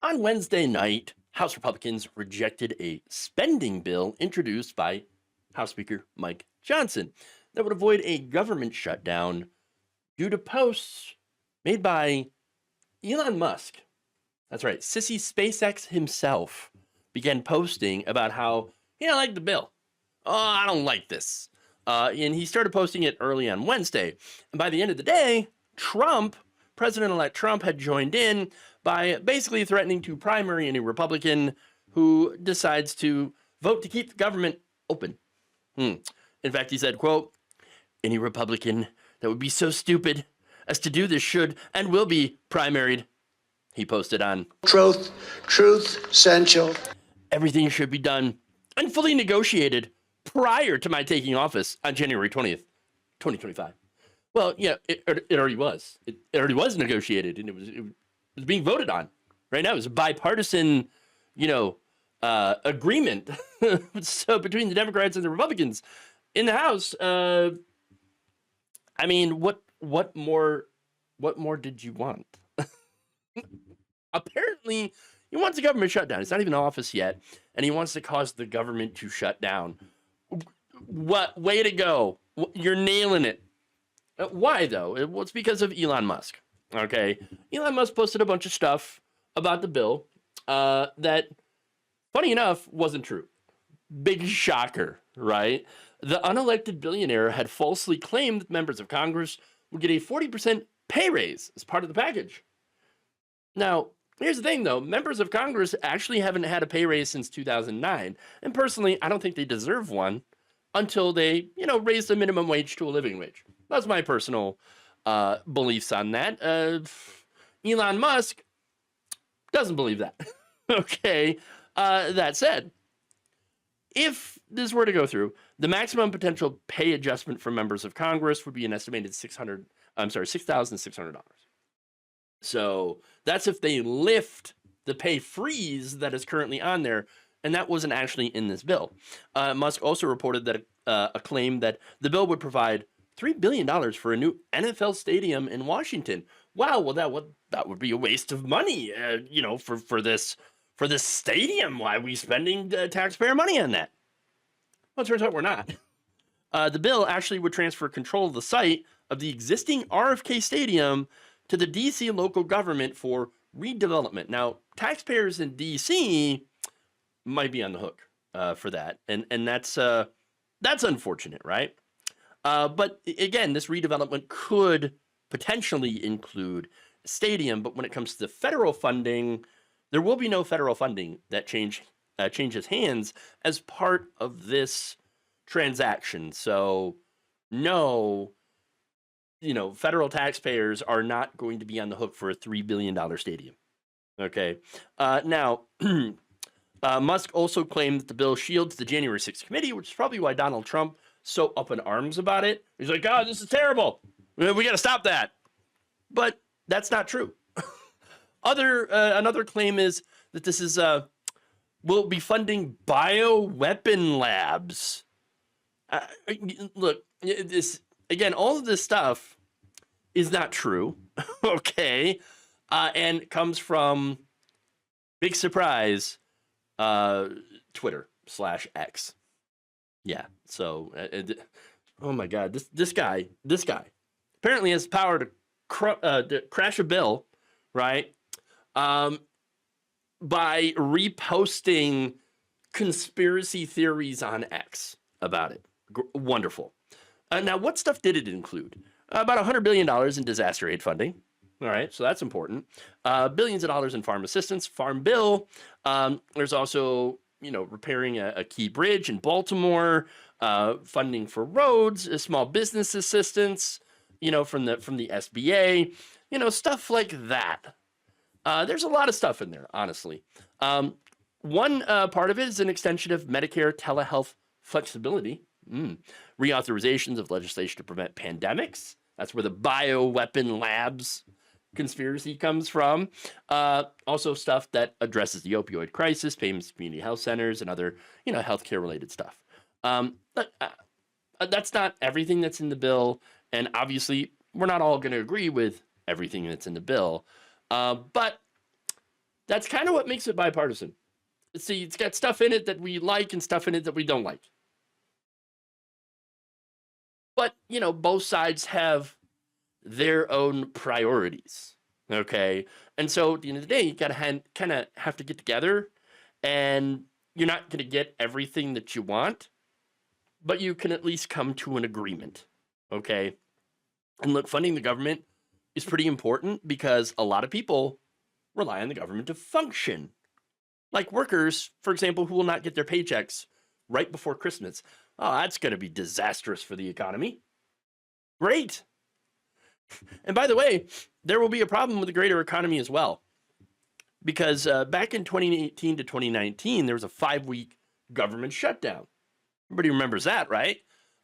On Wednesday night, House Republicans rejected a spending bill introduced by House Speaker Mike Johnson that would avoid a government shutdown due to posts made by Elon Musk. That's right, Sissy SpaceX himself began posting about how he didn't like the bill. Oh, I don't like this. And he started posting it early on Wednesday. And by the end of the day, President-elect Trump had joined in by basically threatening to primary any Republican who decides to vote to keep the government open. In fact, he said, quote, "Any Republican that would be so stupid as to do this should and will be primaried." He posted on Truth essential. "Everything should be done and fully negotiated prior to my taking office on January 20th, 2025. Well, yeah, it already was. It already was negotiated, and it was being voted on right now. It was a bipartisan, agreement. So between the Democrats and the Republicans in the House, I mean, what more did you want? Apparently, he wants the government shut down. It's not even in office yet, and he wants to cause the government to shut down. What? Way to go! You're nailing it. Why though? Well, it's because of Elon Musk. Okay, Elon Musk posted a bunch of stuff about the bill that, funny enough, wasn't true. Big shocker, right? The unelected billionaire had falsely claimed that members of Congress would get a 40% pay raise as part of the package. Now, here's the thing, though. Members of Congress actually haven't had a pay raise since 2009. And personally, I don't think they deserve one until they, raise the minimum wage to a living wage. That's my personal beliefs on that. Elon Musk doesn't believe that. Okay. That said, if this were to go through, the maximum potential pay adjustment for members of Congress would be an estimated $6,600. So that's if they lift the pay freeze that is currently on there, and that wasn't actually in this bill. Musk also reported that a claim that the bill would provide $3 billion for a new NFL stadium in Washington. Wow, well that would be a waste of money, for this stadium. Why are we spending taxpayer money on that? Well, it turns out we're not. The bill actually would transfer control of the site of the existing RFK Stadium to the DC local government for redevelopment. Now, taxpayers in DC might be on the hook for that, and that's unfortunate, right? But again, this redevelopment could potentially include a stadium, but when it comes to the federal funding, there will be no federal funding that changes hands as part of this transaction. So, no, federal taxpayers are not going to be on the hook for a $3 billion stadium. Okay. Now, Musk also claimed that the bill shields the January 6th committee, which is probably why Donald Trump so up in arms about it. He's like, "God, this is terrible. We got to stop that." But that's not true. Another claim is that this is will be funding bioweapon labs. Look, this again, all of this stuff is not true. Okay, and comes from, big surprise, Twitter/X. Yeah. So, oh my God, this guy apparently has the power to crash a bill, right? By reposting conspiracy theories on X about it. Wonderful. Now, what stuff did it include? About $100 billion in disaster aid funding. All right, so that's important. Billions of dollars in farm assistance, farm bill. There's also, repairing a key bridge in Baltimore, funding for roads, small business assistance, from the SBA, stuff like that. There's a lot of stuff in there, honestly. One part of it is an extension of Medicare telehealth flexibility, reauthorizations of legislation to prevent pandemics. That's where the bioweapon labs conspiracy comes from. Also stuff that addresses the opioid crisis, payments to community health centers, and other, healthcare related stuff. But that's not everything that's in the bill. And obviously we're not all going to agree with everything that's in the bill. But That's kind of what makes it bipartisan. See, it's got stuff in it that we like and stuff in it that we don't like. But, both sides have their own priorities. Okay. And so at the end of the day, you got to kind of have to get together, and you're not going to get everything that you want, but you can at least come to an agreement. Okay. And look, funding the government is pretty important because a lot of people rely on the government to function. Like workers, for example, who will not get their paychecks right before Christmas. Oh, that's going to be disastrous for the economy. Great. And by the way, there will be a problem with the greater economy as well. Because back in 2018 to 2019, there was a 5-week government shutdown. Everybody remembers that, right?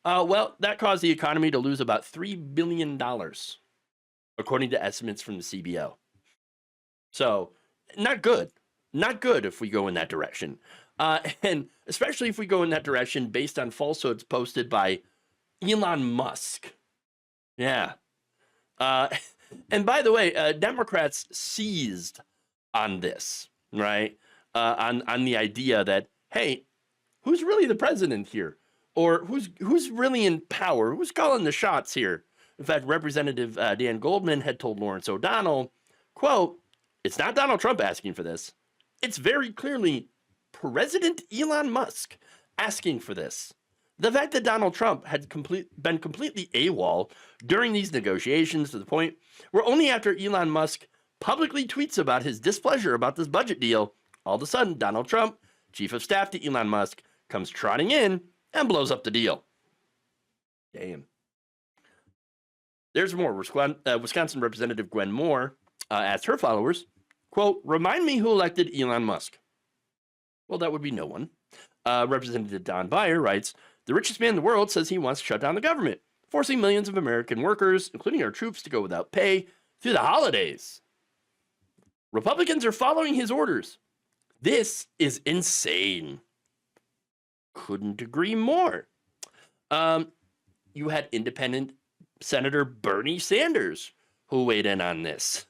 Well, that caused the economy to lose about $3 billion, according to estimates from the CBO. So, not good. Not good if we go in that direction. And especially if we go in that direction based on falsehoods posted by Elon Musk. Yeah. And by the way, Democrats seized on this, right? On the idea that, hey, who's really the president here? Or who's really in power? Who's calling the shots here? In fact, Representative Dan Goldman had told Lawrence O'Donnell, quote, "It's not Donald Trump asking for this. It's very clearly President Elon Musk asking for this. The fact that Donald Trump had been completely AWOL during these negotiations to the point where only after Elon Musk publicly tweets about his displeasure about this budget deal, all of a sudden Donald Trump, chief of staff to Elon Musk, comes trotting in and blows up the deal." Damn. There's more. Wisconsin Representative Gwen Moore asked her followers, quote, "Remind me who elected Elon Musk." Well, that would be no one. Representative Don Beyer writes, "The richest man in the world says he wants to shut down the government, forcing millions of American workers, including our troops, to go without pay through the holidays. Republicans are following his orders. This is insane." Couldn't agree more. You had independent Senator Bernie Sanders who weighed in on this,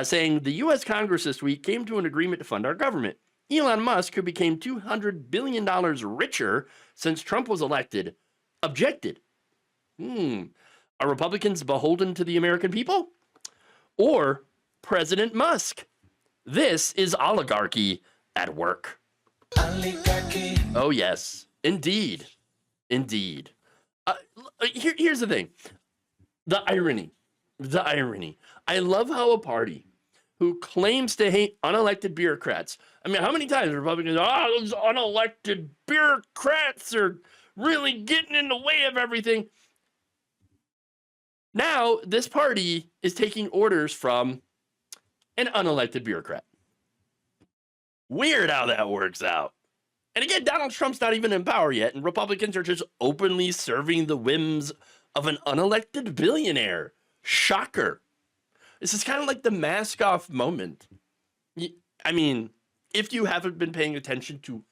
saying the U.S. Congress this week came to an agreement to fund our government. Elon Musk, who became $200 billion richer since Trump was elected, objected. Are Republicans beholden to the American people? Or President Musk? This is oligarchy at work. Oligarchy. Oh, yes. Indeed. Indeed. Here's the thing. The irony. I love how a party who claims to hate unelected bureaucrats. I mean, how many times Republicans, those unelected bureaucrats are really getting in the way of everything. Now, this party is taking orders from an unelected bureaucrat. Weird how that works out. And again, Donald Trump's not even in power yet, and Republicans are just openly serving the whims of an unelected billionaire. Shocker. This is kind of like the mask off moment. I mean, if you haven't been paying attention to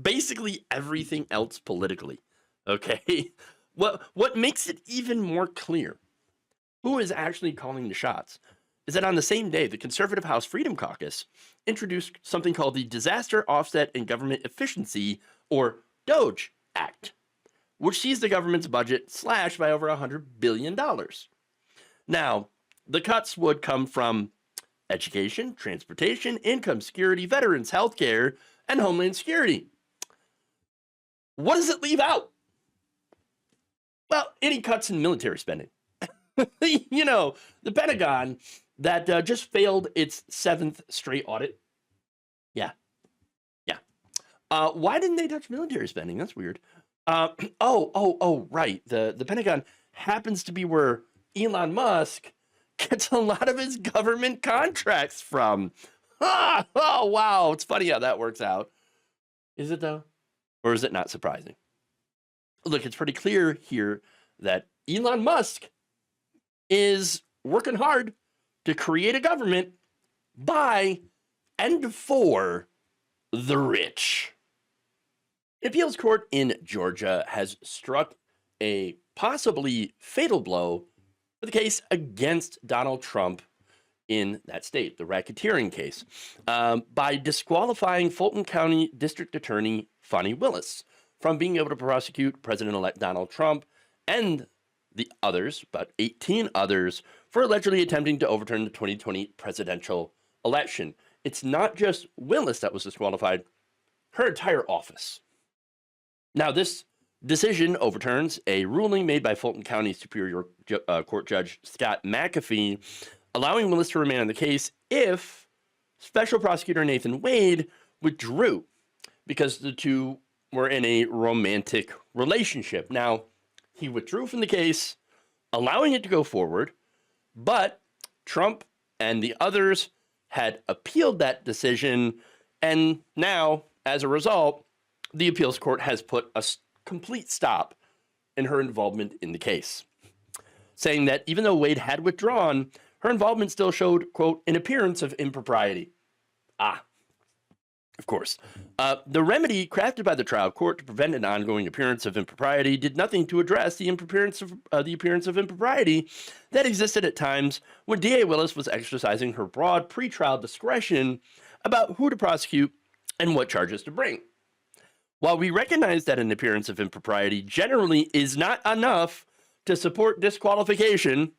basically everything else politically, okay? What makes it even more clear who is actually calling the shots is that on the same day, the conservative House Freedom Caucus introduced something called the Disaster Offset and Government Efficiency, or DOGE Act, which sees the government's budget slashed by over $100 billion. Now, the cuts would come from education, transportation, income security, veterans, healthcare, and homeland security. What does it leave out? Well, any cuts in military spending. You know, the Pentagon that just failed its 7th straight audit. Yeah. Why didn't they touch military spending? That's weird. Right. The Pentagon happens to be where Elon Musk gets a lot of his government contracts from. Oh, wow. It's funny how that works out. Is it, though? Or is it not surprising? Look, it's pretty clear here that Elon Musk is working hard to create a government by and for the rich. An appeals court in Georgia has struck a possibly fatal blow for the case against Donald Trump in that state, the racketeering case, by disqualifying Fulton County District Attorney Fani Willis from being able to prosecute President-elect Donald Trump and the others, about 18 others, for allegedly attempting to overturn the 2020 presidential election. It's not just Willis that was disqualified, her entire office. Now, this decision overturns a ruling made by Fulton County Superior Court Judge Scott McAfee, allowing Willis to remain on the case if Special Prosecutor Nathan Wade withdrew because the two were in a romantic relationship. Now, he withdrew from the case, allowing it to go forward, but Trump and the others had appealed that decision, and now, as a result, the appeals court has put a complete stop in her involvement in the case, saying that even though Wade had withdrawn, her involvement still showed, quote, an appearance of impropriety. Of course. The remedy crafted by the trial court to prevent an ongoing appearance of impropriety did nothing to address the appearance of impropriety that existed at times when DA Willis was exercising her broad pretrial discretion about who to prosecute and what charges to bring. While we recognize that an appearance of impropriety generally is not enough to support disqualification,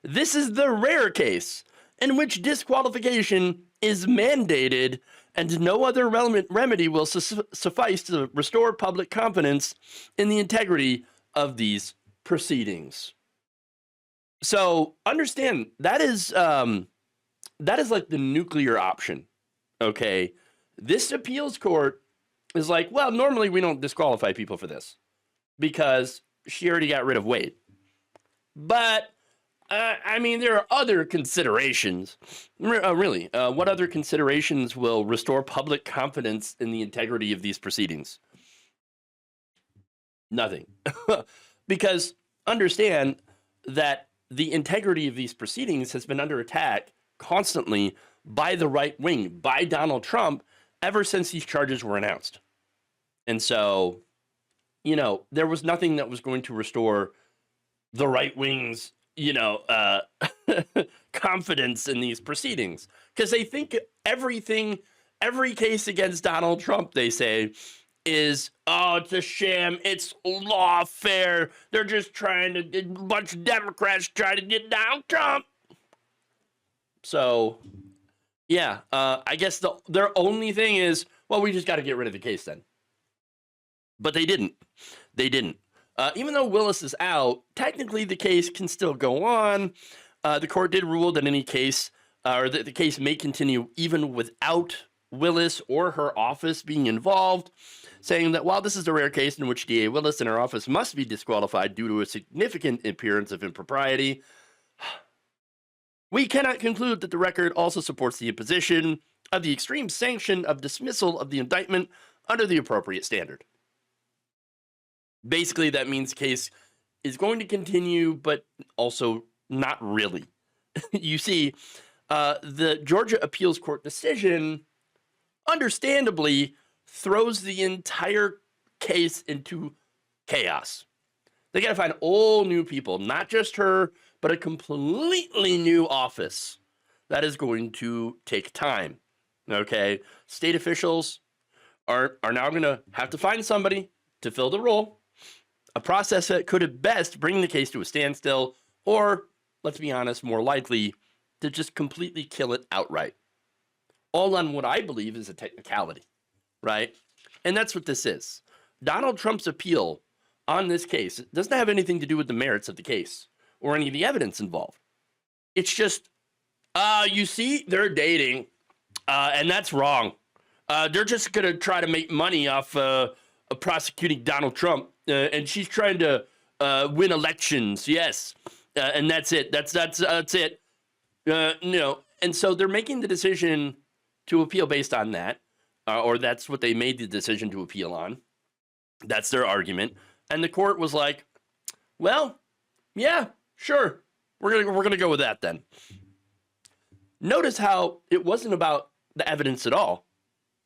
this is the rare case in which disqualification is mandated and no other relevant remedy will suffice to restore public confidence in the integrity of these proceedings. So understand that is like the nuclear option. Okay, this appeals court is like, well, normally we don't disqualify people for this because she already got rid of Wade. But I mean, there are other considerations. Really, what other considerations will restore public confidence in the integrity of these proceedings? Nothing. Because understand that the integrity of these proceedings has been under attack constantly by the right wing, by Donald Trump, ever since these charges were announced. And so, you know, there was nothing that was going to restore the right wing's confidence in these proceedings, because they think every case against Donald Trump, they say, is, oh, it's a sham, it's lawfare, they're just a bunch of Democrats trying to get Donald Trump. So, yeah, I guess their only thing is, well, we just got to get rid of the case then. But they didn't. Even though Willis is out, technically the case can still go on. The court did rule that any case, or that the case may continue even without Willis or her office being involved, saying that while this is a rare case in which DA Willis and her office must be disqualified due to a significant appearance of impropriety, we cannot conclude that the record also supports the imposition of the extreme sanction of dismissal of the indictment under the appropriate standard. Basically, that means the case is going to continue, but also not really. You see, the Georgia Appeals Court decision, understandably, throws the entire case into chaos. They got to find all new people, not just her, but a completely new office. That is going to take time. Okay, state officials are now going to have to find somebody to fill the role. A process that could at best bring the case to a standstill, or, let's be honest, more likely to just completely kill it outright. All on what I believe is a technicality, right? And that's what this is. Donald Trump's appeal on this case doesn't have anything to do with the merits of the case or any of the evidence involved. It's just, you see, they're dating, and that's wrong. They're just going to try to make money off prosecuting Donald Trump. And she's trying to win elections, yes, and that's it. That's it. And so they're making the decision to appeal based on that, or that's what they made the decision to appeal on. That's their argument, and the court was like, "Well, yeah, sure, we're gonna go with that then." Notice how it wasn't about the evidence at all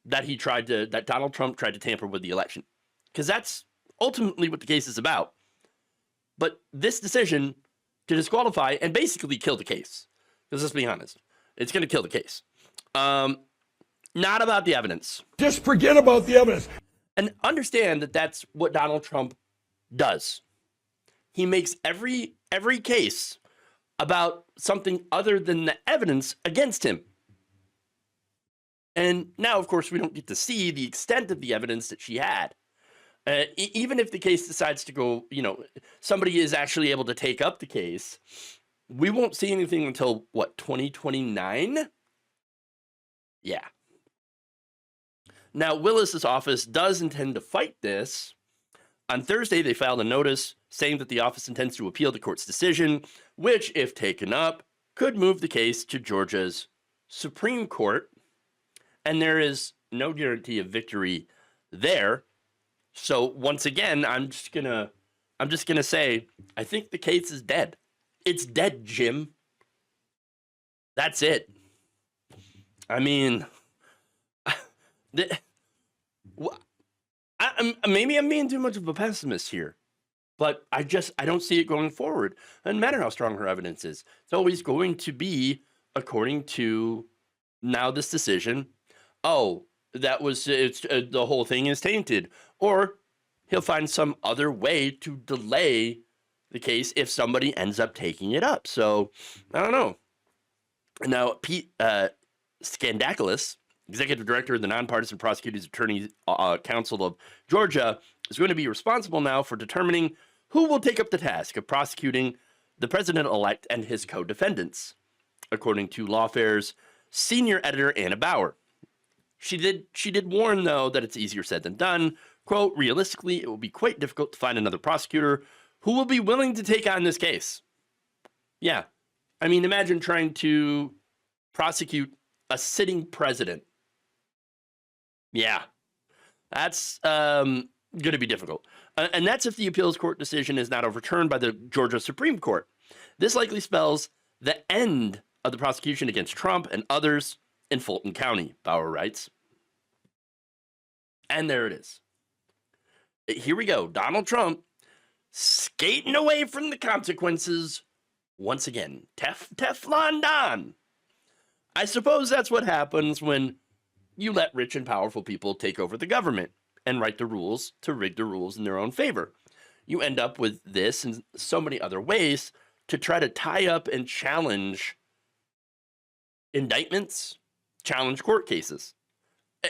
that Donald Trump tried to tamper with the election, because that's ultimately what the case is about. But this decision to disqualify and basically kill the case, Because let's be honest, it's going to kill the case. Not about the evidence. Just forget about the evidence. And understand that that's what Donald Trump does. He makes every case about something other than the evidence against him. And now, of course, we don't get to see the extent of the evidence that she had. Even if the case decides to go, somebody is actually able to take up the case, we won't see anything until, 2029? Yeah. Now, Willis's office does intend to fight this. On Thursday, they filed a notice saying that the office intends to appeal the court's decision, which, if taken up, could move the case to Georgia's Supreme Court. And there is no guarantee of victory there. So once again, I'm just gonna say, I think the case is dead. It's dead, Jim. That's it. I mean, maybe I'm being too much of a pessimist here, but I don't see it going forward. Doesn't matter how strong her evidence is. It's always going to be, according to now this decision, the whole thing is tainted, or he'll find some other way to delay the case if somebody ends up taking it up. So I don't know. Now, Pete Skandakis, executive director of the Nonpartisan Prosecutors Attorney Council of Georgia, is going to be responsible now for determining who will take up the task of prosecuting the president-elect and his co-defendants, according to Lawfare's senior editor Anna Bauer. She did warn, though, that it's easier said than done. Quote, realistically, it will be quite difficult to find another prosecutor who will be willing to take on this case. Yeah. I mean, imagine trying to prosecute a sitting president. Yeah. That's going to be difficult. And that's if the appeals court decision is not overturned by the Georgia Supreme Court. This likely spells the end of the prosecution against Trump and others in Fulton County, Bauer writes. And there it is. Here we go. Donald Trump skating away from the consequences once again. Teflon Don. I suppose that's what happens when you let rich and powerful people take over the government and write the rules to rig the rules in their own favor. You end up with this and so many other ways to try to tie up and challenge indictments, challenge court cases.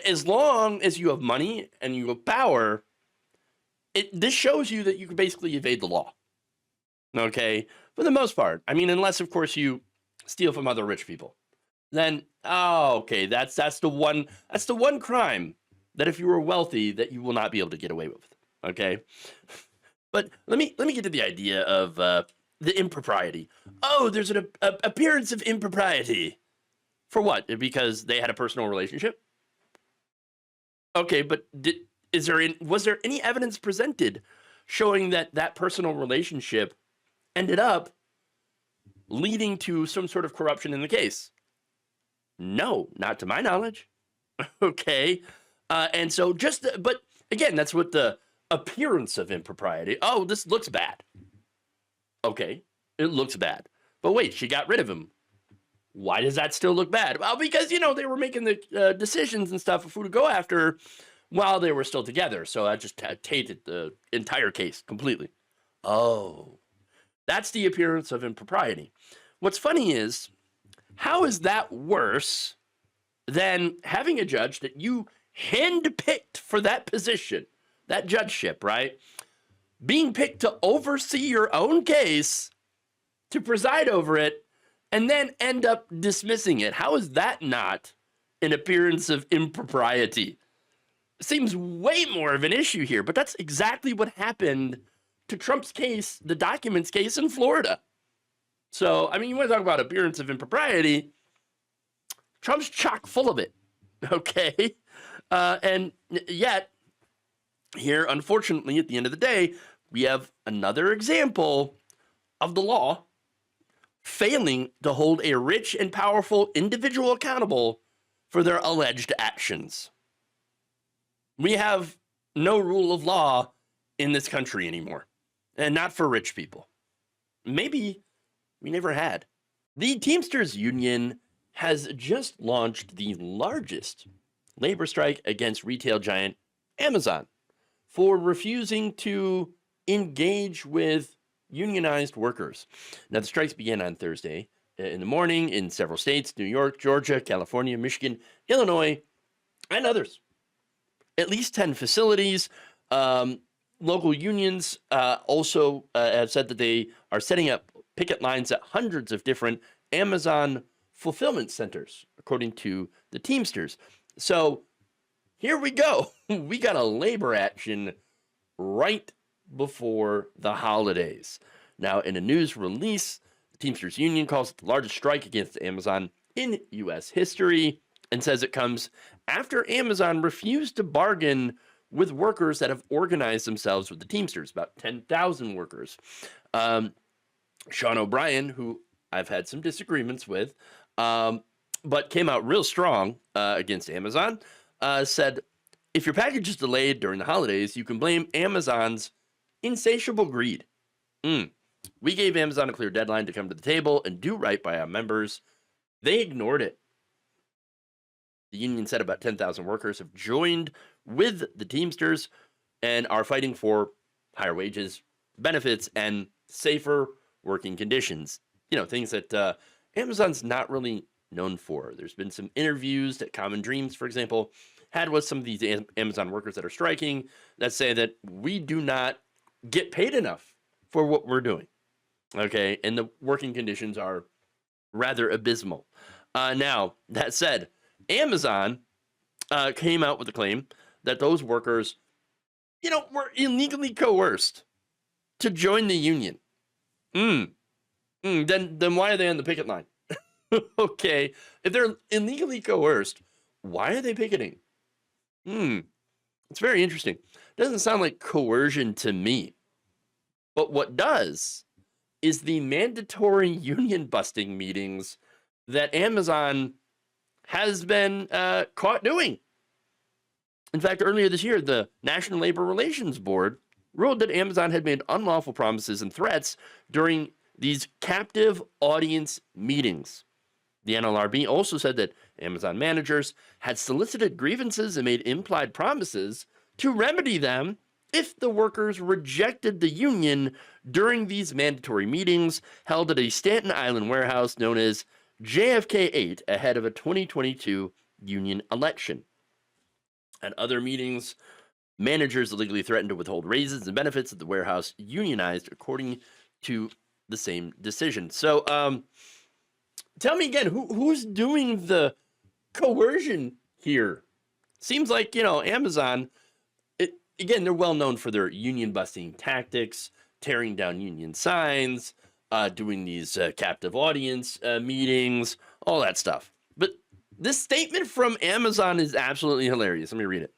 As long as you have money and you have power, this shows you that you can basically evade the law. Okay? For the most part. I mean, unless, of course, you steal from other rich people. Then, okay, that's the one crime that if you were wealthy that you will not be able to get away with. Okay? But let me get to the idea of the impropriety. Oh, there's an appearance of impropriety. For what? Because they had a personal relationship? Okay, but was there any evidence presented showing that personal relationship ended up leading to some sort of corruption in the case? No, not to my knowledge. Okay, and so but again, that's what the appearance of impropriety. Oh, this looks bad. Okay, it looks bad. But wait, she got rid of him. Why does that still look bad? Well, because, they were making the decisions and stuff of who to go after while they were still together. So I just tainted the entire case completely. Oh, that's the appearance of impropriety. What's funny is, how is that worse than having a judge that you handpicked for that position, that judgeship, right? Being picked to oversee your own case, to preside over it, and then end up dismissing it. How is that not an appearance of impropriety? It seems way more of an issue here, but that's exactly what happened to Trump's case, the documents case in Florida. So, I mean, you want to talk about appearance of impropriety, Trump's chock full of it, okay? And yet, here, unfortunately, at the end of the day, we have another example of the law failing to hold a rich and powerful individual accountable for their alleged actions. We have no rule of law in this country anymore, and not for rich people. Maybe we never had. The Teamsters Union has just launched the largest labor strike against retail giant Amazon for refusing to engage with unionized workers. Now, the strikes began on Thursday in the morning in several states: New York, Georgia, California, Michigan, Illinois, and others. At least 10 facilities. Local unions also have said that they are setting up picket lines at hundreds of different Amazon fulfillment centers, according to the Teamsters. So here we go. We got a labor action right before the holidays. Now, in a news release, the Teamsters Union calls it the largest strike against Amazon in U.S. history and says it comes after Amazon refused to bargain with workers that have organized themselves with the Teamsters, about 10,000 workers. Sean O'Brien, who I've had some disagreements with, but came out real strong against Amazon, said, if your package is delayed during the holidays, you can blame Amazon's insatiable greed. We gave Amazon a clear deadline to come to the table and do right by our members. They ignored it. The union said about 10,000 workers have joined with the Teamsters and are fighting for higher wages, benefits, and safer working conditions. You know, things that Amazon's not really known for. There's been some interviews that Common Dreams, for example, had with some of these Amazon workers that are striking that say that we do not get paid enough for what we're doing. Okay, and the working conditions are rather abysmal. Now, that said, Amazon came out with a claim that those workers, were illegally coerced to join the union. Then why are they on the picket line? Okay, if they're illegally coerced, why are they picketing? It's very interesting. Doesn't sound like coercion to me. But what does is the mandatory union busting meetings that Amazon has been caught doing. In fact, earlier this year, the National Labor Relations Board ruled that Amazon had made unlawful promises and threats during these captive audience meetings. The NLRB also said that Amazon managers had solicited grievances and made implied promises to remedy them if the workers rejected the union during these mandatory meetings held at a Staten Island warehouse known as JFK 8 ahead of a 2022 union election. At other meetings, managers illegally threatened to withhold raises and benefits at the warehouse unionized, according to the same decision. So, tell me again, who's doing the coercion here? Seems like, Amazon, again, they're well known for their union busting tactics, tearing down union signs, doing these captive audience meetings, all that stuff. But this statement from Amazon is absolutely hilarious. Let me read it.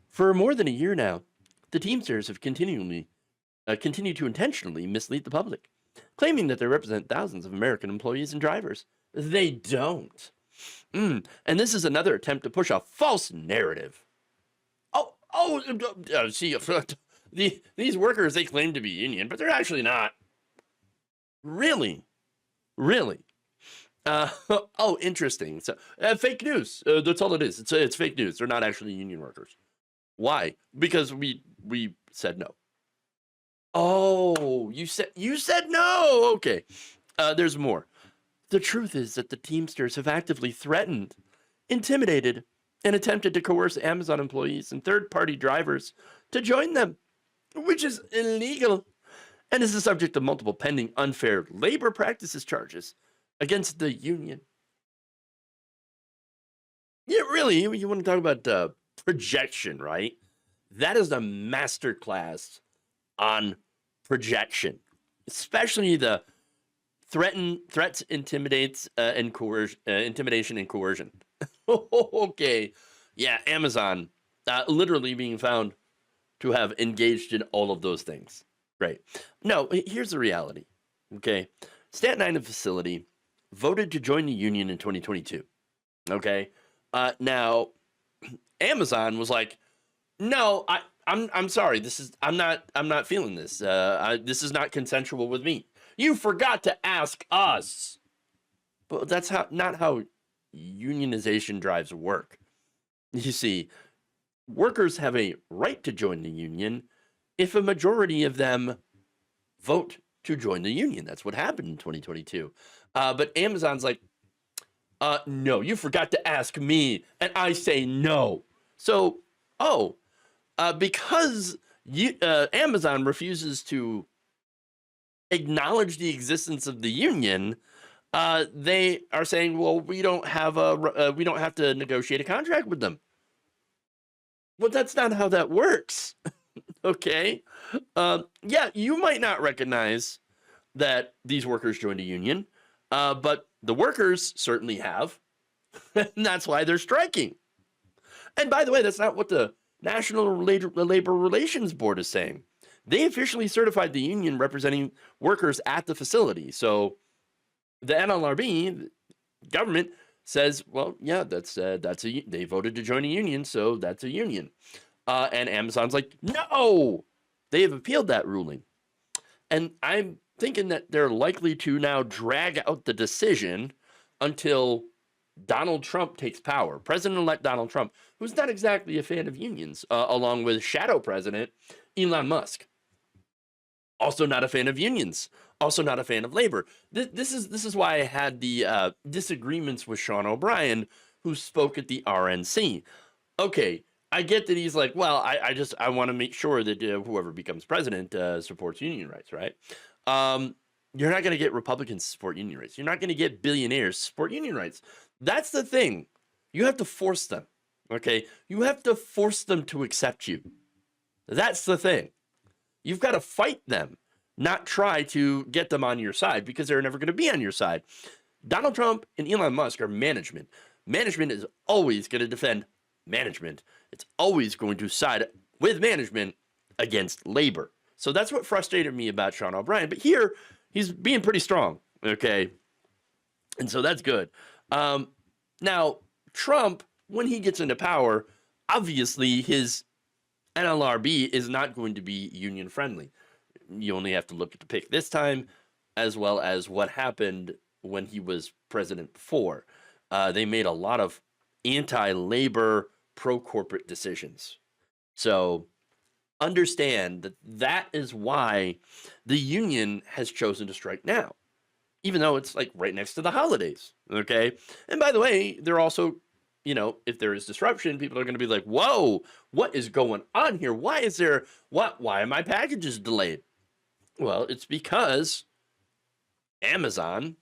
For more than a year now, the Teamsters have continued to intentionally mislead the public, claiming that they represent thousands of American employees and drivers. They don't. And this is another attempt to push a false narrative. See, these workers, they claim to be union, but they're actually not. Really? Interesting. So, fake news. That's all it is. It's fake news. They're not actually union workers. Why? Because we said no. Oh, you said no. Okay. There's more. The truth is that the Teamsters have actively threatened, intimidated, and attempted to coerce Amazon employees and third-party drivers to join them, which is illegal and is the subject of multiple pending unfair labor practices charges against the union. Yeah, really, you want to talk about projection, right? That is a masterclass on projection, especially the threats, intimidates, and intimidation and coercion. Okay, yeah, Amazon literally being found to have engaged in all of those things. Great. No, here's the reality. Okay, Staten Island facility voted to join the union in 2022. Okay, now Amazon was like, no, I'm sorry. I'm not feeling this. This is not consensual with me. You forgot to ask us. But that's not how unionization drives work. You see, workers have a right to join the union if a majority of them vote to join the union. That's what happened in 2022. But Amazon's like, no, you forgot to ask me, and I say no. So, because Amazon refuses to acknowledge the existence of the union, they are saying, well, we don't have to negotiate a contract with them. Well, that's not how that works. Okay. Yeah, you might not recognize that these workers joined a union, but the workers certainly have. And that's why they're striking. And by the way, that's not what the National Labor Relations Board is saying. They officially certified the union representing workers at the facility. So the NLRB, government, says, well, yeah, they voted to join a union, so that's a union. And Amazon's like, no, they have appealed that ruling. And I'm thinking that they're likely to now drag out the decision until Donald Trump takes power. President-elect Donald Trump, who's not exactly a fan of unions, along with shadow president Elon Musk. Also not a fan of unions. Also not a fan of labor. This is why I had the disagreements with Sean O'Brien, who spoke at the RNC. Okay, I get that he's like, well, I want to make sure that whoever becomes president supports union rights, right? You're not going to get Republicans to support union rights. You're not going to get billionaires to support union rights. That's the thing. You have to force them, okay? You have to force them to accept you. That's the thing. You've got to fight them, not try to get them on your side, because they're never going to be on your side. Donald Trump and Elon Musk are management. Management is always going to defend management. It's always going to side with management against labor. So that's what frustrated me about Sean O'Brien. But here, he's being pretty strong, okay? And so that's good. Now, Trump, when he gets into power, obviously his NLRB is not going to be union friendly. You only have to look at the pick this time, as well as what happened when he was president before. They made a lot of anti-labor, pro-corporate decisions. So understand that that is why the union has chosen to strike now, even though it's like right next to the holidays. Okay. And by the way, they're also, if there is disruption, people are going to be like, whoa, what is going on here? Why are my packages delayed? Well, it's because Amazon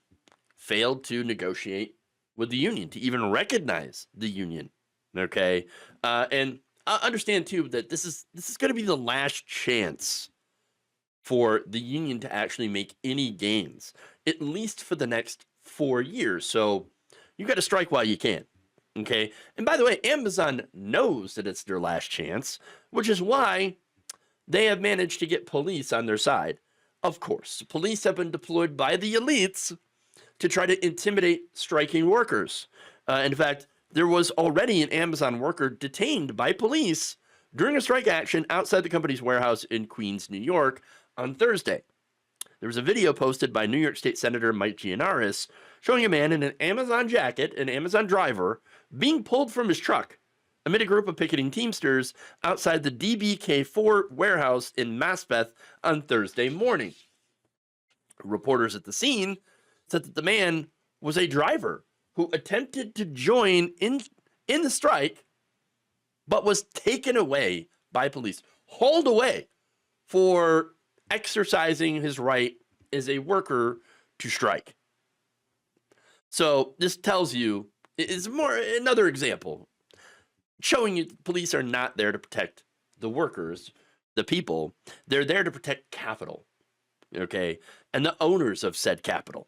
failed to negotiate with the union, to even recognize the union. Okay. And understand too that this is going to be the last chance for the union to actually make any gains, at least for the next 4 years. So you got to strike while you can. Okay. And by the way, Amazon knows that it's their last chance, which is why they have managed to get police on their side. Of course, police have been deployed by the elites to try to intimidate striking workers. In fact, there was already an Amazon worker detained by police during a strike action outside the company's warehouse in Queens, New York on Thursday. There was a video posted by New York State Senator Mike Gianaris showing a man in an Amazon jacket, an Amazon driver, being pulled from his truck amid a group of picketing Teamsters outside the DBK4 warehouse in Maspeth on Thursday morning. Reporters at the scene said that the man was a driver who attempted to join in the strike, but was taken away by police, hauled away for exercising his right as a worker to strike. So this tells you, is another example, showing you police are not there to protect the workers, the people. They're there to protect capital, okay, and the owners of said capital,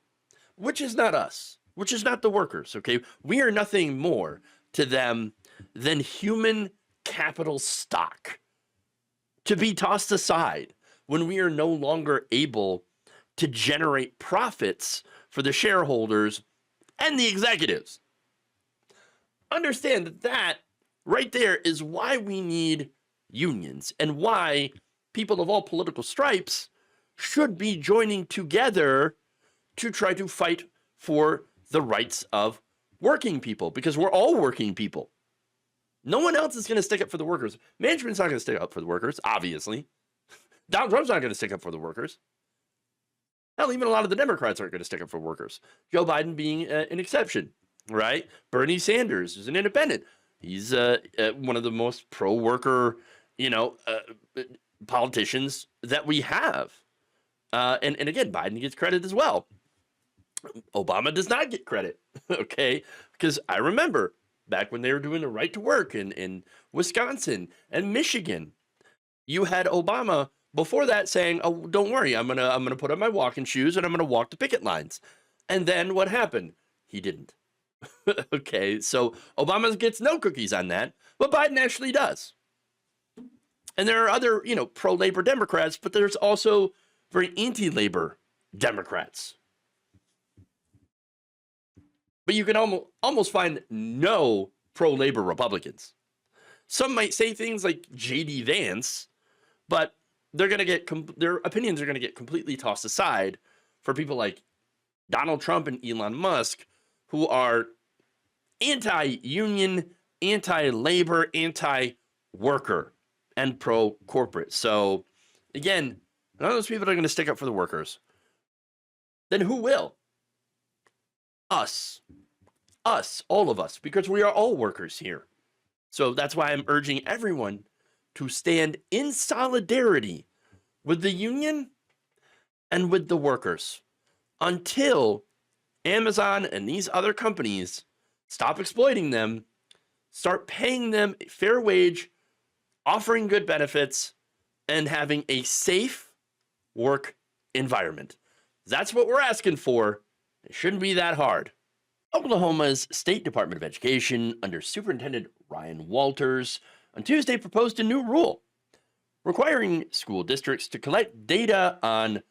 which is not us, which is not the workers, okay? We are nothing more to them than human capital stock to be tossed aside when we are no longer able to generate profits for the shareholders and the executives. Understand that right there is why we need unions and why people of all political stripes should be joining together to try to fight for the rights of working people, because we're all working people. No one else is going to stick up for the workers. Management's not going to stick up for the workers, obviously. Donald Trump's not going to stick up for the workers. Hell, even a lot of the Democrats aren't going to stick up for workers. Joe Biden being an exception, right? Bernie Sanders is an independent. He's one of the most pro-worker, politicians that we have. And again, Biden gets credit as well. Obama does not get credit, okay? Because I remember back when they were doing the right to work in Wisconsin and Michigan, you had Obama before that saying, "Oh, don't worry, I'm gonna put on my walking shoes and I'm gonna walk the picket lines." And then what happened? He didn't. Okay, so Obama gets no cookies on that, but Biden actually does. And there are other, pro-labor Democrats, but there's also very anti-labor Democrats. But you can almost find no pro-labor Republicans. Some might say things like J.D. Vance, but they're going to get their opinions are going to get completely tossed aside for people like Donald Trump and Elon Musk, who are anti-union, anti-labor, anti-worker, and pro-corporate. So, again, none of those people are going to stick up for the workers. Then who will? Us, all of us, because we are all workers here. So that's why I'm urging everyone to stand in solidarity with the union and with the workers until Amazon and these other companies stop exploiting them, start paying them a fair wage, offering good benefits, and having a safe work environment. That's what we're asking for. It shouldn't be that hard. Oklahoma's State Department of Education, under Superintendent Ryan Walters, on Tuesday proposed a new rule requiring school districts to collect data on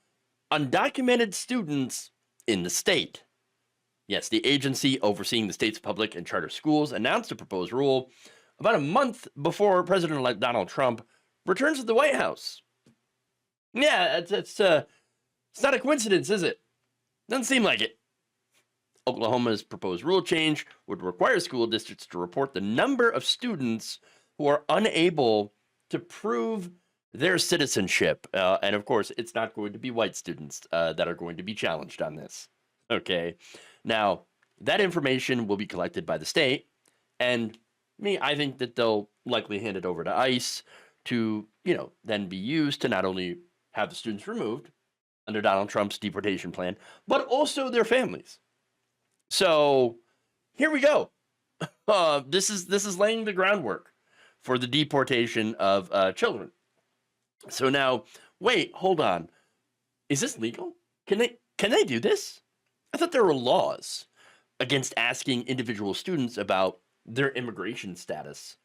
undocumented students in the state. Yes, the agency overseeing the state's public and charter schools announced a proposed rule about a month before President-elect Donald Trump returns to the White House. Yeah, it's not a coincidence, is it? Doesn't seem like it. Oklahoma's proposed rule change would require school districts to report the number of students who are unable to prove their citizenship. And of course, it's not going to be white students that are going to be challenged on this. Okay. Now, that information will be collected by the state. And I think that they'll likely hand it over to ICE to, then be used to not only have the students removed under Donald Trump's deportation plan, but also their families. So here we go. This is laying the groundwork for the deportation of children. So now, wait, hold on. Is this legal? Can they do this? I thought there were laws against asking individual students about their immigration status.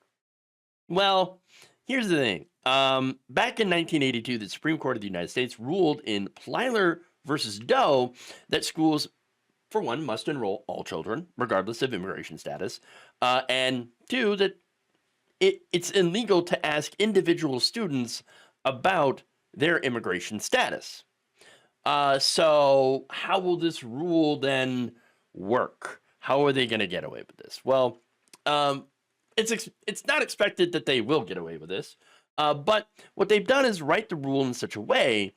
Well, here's the thing. Back in 1982, the Supreme Court of the United States ruled in Plyler versus Doe that schools, for one, must enroll all children, regardless of immigration status, and two, that it's illegal to ask individual students about their immigration status. So how will this rule then work? How are they going to get away with this? Well, it's not expected that they will get away with this, but what they've done is write the rule in such a way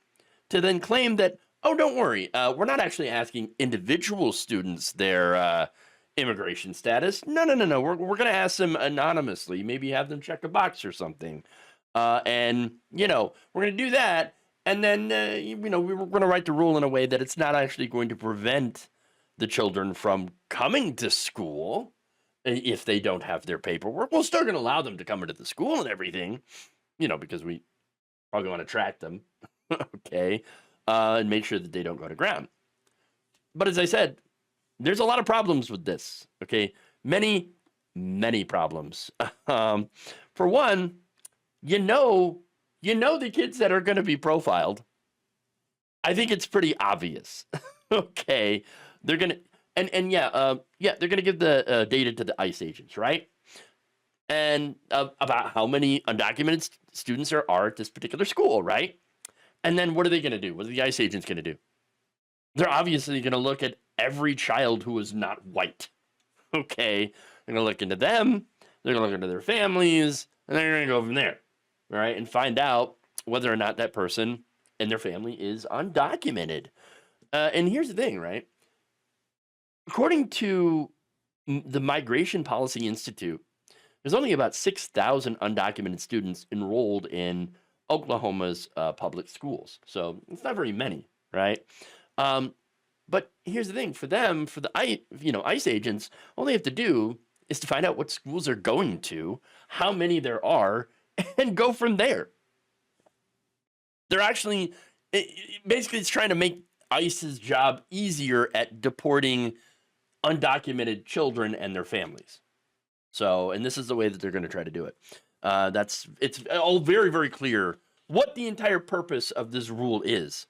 to then claim that, oh, don't worry, we're not actually asking individual students their immigration status. No. We're going to ask them anonymously, maybe have them check a box or something. And, we're going to do that. And then, we're going to write the rule in a way that it's not actually going to prevent the children from coming to school if they don't have their paperwork. We're still going to allow them to come into the school and everything, because we probably want to track them. Okay. And make sure that they don't go to ground. But as I said, there's a lot of problems with this. Okay. Many problems. For one, the kids that are going to be profiled. I think it's pretty obvious. Okay. They're going to, they're going to give the data to the ICE agents, right? And about how many undocumented students there are at this particular school, right? And then what are they going to do? What are the ICE agents going to do? They're obviously going to look at every child who is not white. Okay, they're gonna look into them, they're gonna look into their families, and they're gonna go from there, all right, and find out whether or not that person and their family is undocumented. And here's the thing, right? According to the Migration Policy Institute, there's only about 6,000 undocumented students enrolled in Oklahoma's public schools. So it's not very many, right? But here's the thing: for them, for the ICE agents, all they have to do is to find out what schools they're going to, how many there are, and go from there. They're actually basically it's trying to make ICE's job easier at deporting undocumented children and their families. So, and this is the way that they're going to try to do it. It's all very, very clear what the entire purpose of this rule is.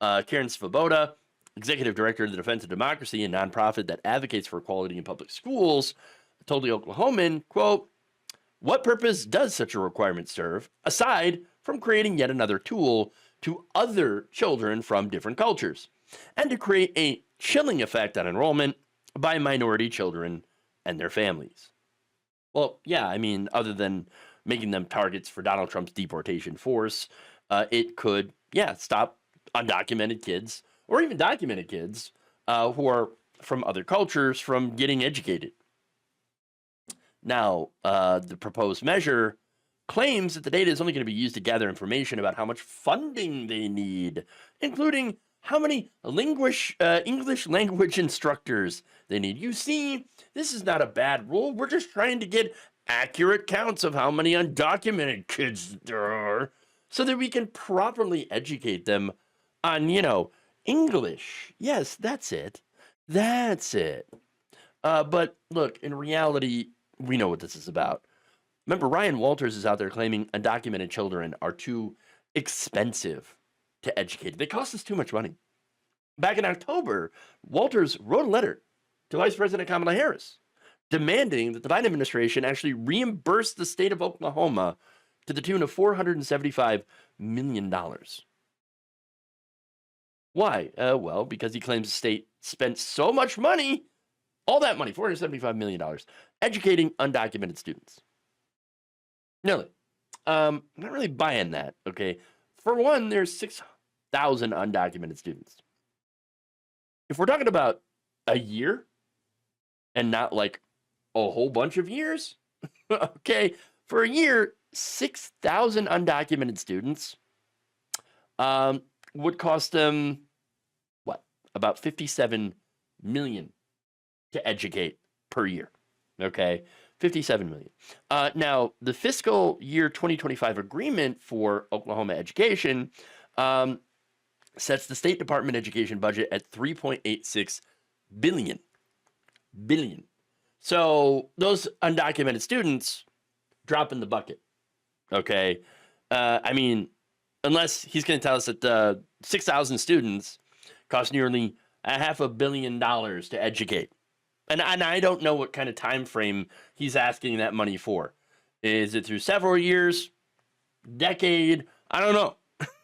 Karen Svoboda, executive director of the Defense of Democracy, a nonprofit that advocates for equality in public schools, told the Oklahoman, quote, "What purpose does such a requirement serve, aside from creating yet another tool to other children from different cultures, and to create a chilling effect on enrollment by minority children and their families?" Well, yeah, I mean, other than making them targets for Donald Trump's deportation force, it could, stop undocumented kids or even documented kids who are from other cultures from getting educated. Now, the proposed measure claims that the data is only going to be used to gather information about how much funding they need, including how many English language instructors they need. You see, this is not a bad rule. We're just trying to get accurate counts of how many undocumented kids there are so that we can properly educate them on, English. Yes, that's it. That's it. But look, in reality, we know what this is about. Remember, Ryan Walters is out there claiming undocumented children are too expensive to educate. They cost us too much money. Back in October, Walters wrote a letter to Vice President Kamala Harris demanding that the Biden administration actually reimburse the state of Oklahoma to the tune of $475 million. Why? Well, because he claims the state spent so much money, all that money, $475 million, educating undocumented students. Really. Not really buying that, okay? For one, there's 6,000 undocumented students. If we're talking about a year and not like a whole bunch of years, okay, for a year, 6,000 undocumented students would cost them, about $57 million to educate per year, okay? $57 million. Now, the fiscal year 2025 agreement for Oklahoma education sets the State Department education budget at $3.86 billion. So those undocumented students drop in the bucket, okay? I mean, unless he's going to tell us that 6,000 students cost nearly $500 million to educate. And I don't know what kind of time frame he's asking that money for. Is it through several years? Decade? I don't know.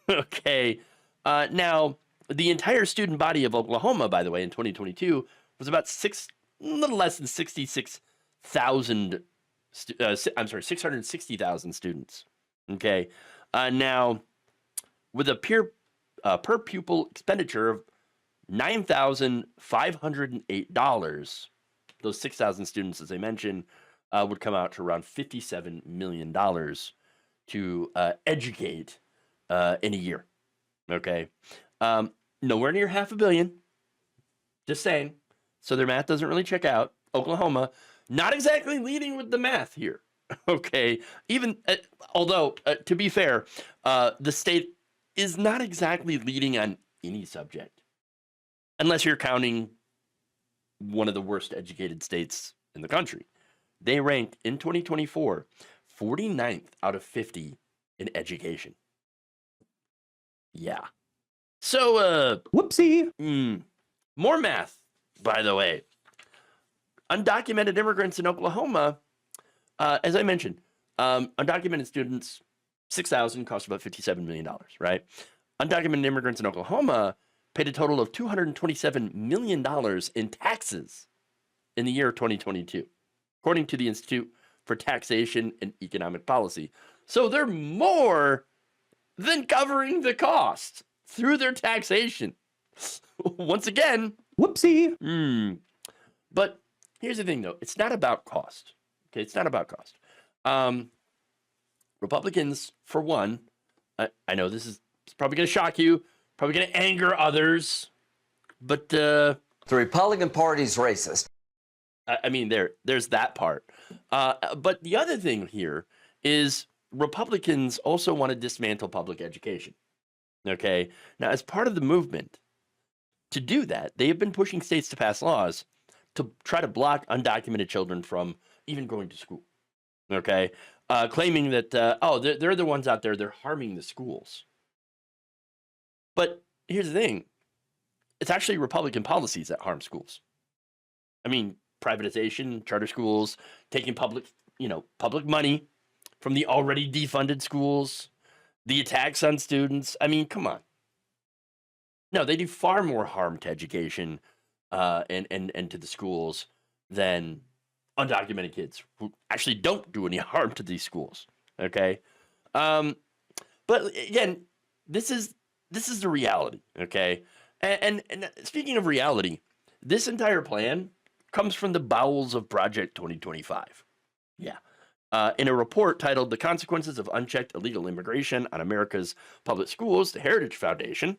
Okay. Now, the entire student body of Oklahoma, by the way, in 2022 was about a little less than 660,000 students. Okay. Now, with a per pupil expenditure of $9,508, those 6,000 students, as I mentioned, would come out to around $57 million to educate in a year. Okay. Nowhere near $500 million. Just saying. So their math doesn't really check out. Oklahoma, not exactly leading with the math here. Okay. Even, although, to be fair, the state is not exactly leading on any subject. Unless you're counting one of the worst educated states in the country. They ranked in 2024 49th out of 50 in education. Yeah. So, whoopsie. More math, by the way. Undocumented immigrants in Oklahoma, as I mentioned, undocumented students, 6,000 cost about $57 million, right? Undocumented immigrants in Oklahoma paid a total of $227 million in taxes in the year 2022, according to the Institute for Taxation and Economic Policy. So they're more than covering the cost through their taxation. Once again, whoopsie. But here's the thing, though. It's not about cost. Okay, it's not about cost. Republicans, for one, I know this is probably going to shock you, probably going to anger others, but the Republican Party's racist. I mean, there's that part. But the other thing here is Republicans also want to dismantle public education. Okay, now as part of the movement to do that, they have been pushing states to pass laws to try to block undocumented children from even going to school. Okay, claiming that they're the ones out there, they're harming the schools. But here's the thing: it's actually Republican policies that harm schools. I mean, privatization, charter schools, taking public money from the already defunded schools, the attacks on students. I mean, come on. No, they do far more harm to education and to the schools than undocumented kids who actually don't do any harm to these schools. Okay, but again, this is the reality. Okay, and speaking of reality, this entire plan comes from the bowels of Project 2025. Yeah. In a report titled "The Consequences of Unchecked Illegal Immigration on America's Public Schools," the Heritage Foundation,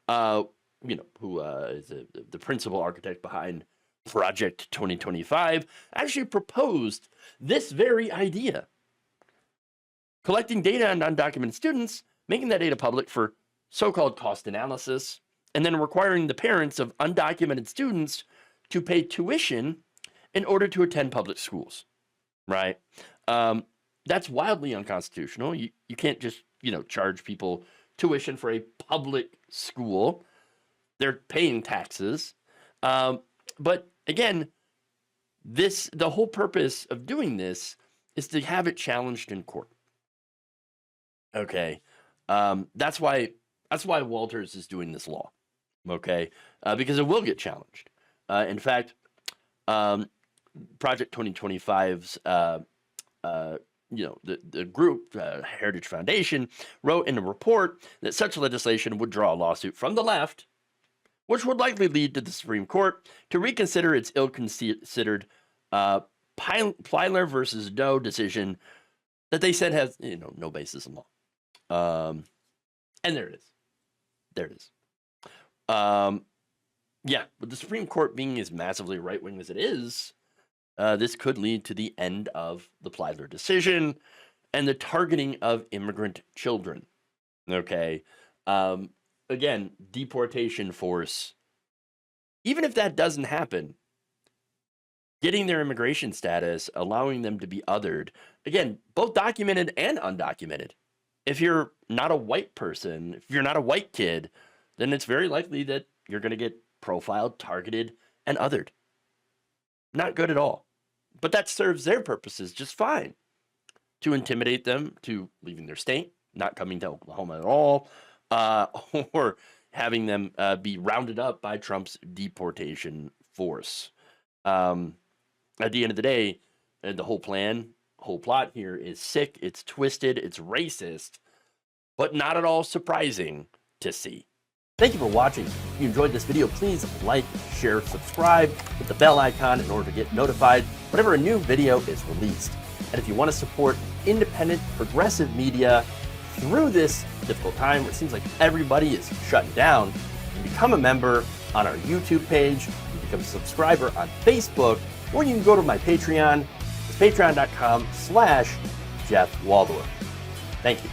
who is the principal architect behind Project 2025, actually proposed this very idea. Collecting data on undocumented students, making that data public for so-called cost analysis, and then requiring the parents of undocumented students to pay tuition in order to attend public schools, right? That's wildly unconstitutional. You can't just, charge people tuition for a public school. They're paying taxes. But again, the whole purpose of doing this is to have it challenged in court. Okay. That's why Walters is doing this law. Okay. Because it will get challenged. In fact, Project 2025's, the group, Heritage Foundation, wrote in a report that such legislation would draw a lawsuit from the left, which would likely lead to the Supreme Court to reconsider its ill-considered Plyler versus Doe decision that they said has, no basis in law. And there it is. There it is. Yeah, with the Supreme Court being as massively right-wing as it is, this could lead to the end of the Plyler decision and the targeting of immigrant children. Okay. Again, deportation force. Even if that doesn't happen, getting their immigration status, allowing them to be othered, again, both documented and undocumented. If you're not a white person, if you're not a white kid, then it's very likely that you're going to get profiled, targeted, and othered. Not good at all. But that serves their purposes just fine. To intimidate them to leaving their state, not coming to Oklahoma at all, or having them be rounded up by Trump's deportation force. At the end of the day, the whole plot here is sick, it's twisted, it's racist, but not at all surprising to see. Thank you for watching. If you enjoyed this video, please like, share, subscribe, hit the bell icon in order to get notified whenever a new video is released. And if you want to support independent, progressive media through this difficult time where it seems like everybody is shutting down, you can become a member on our YouTube page, you can become a subscriber on Facebook, or you can go to my Patreon. It's patreon.com/Jeff Waldorf. Thank you.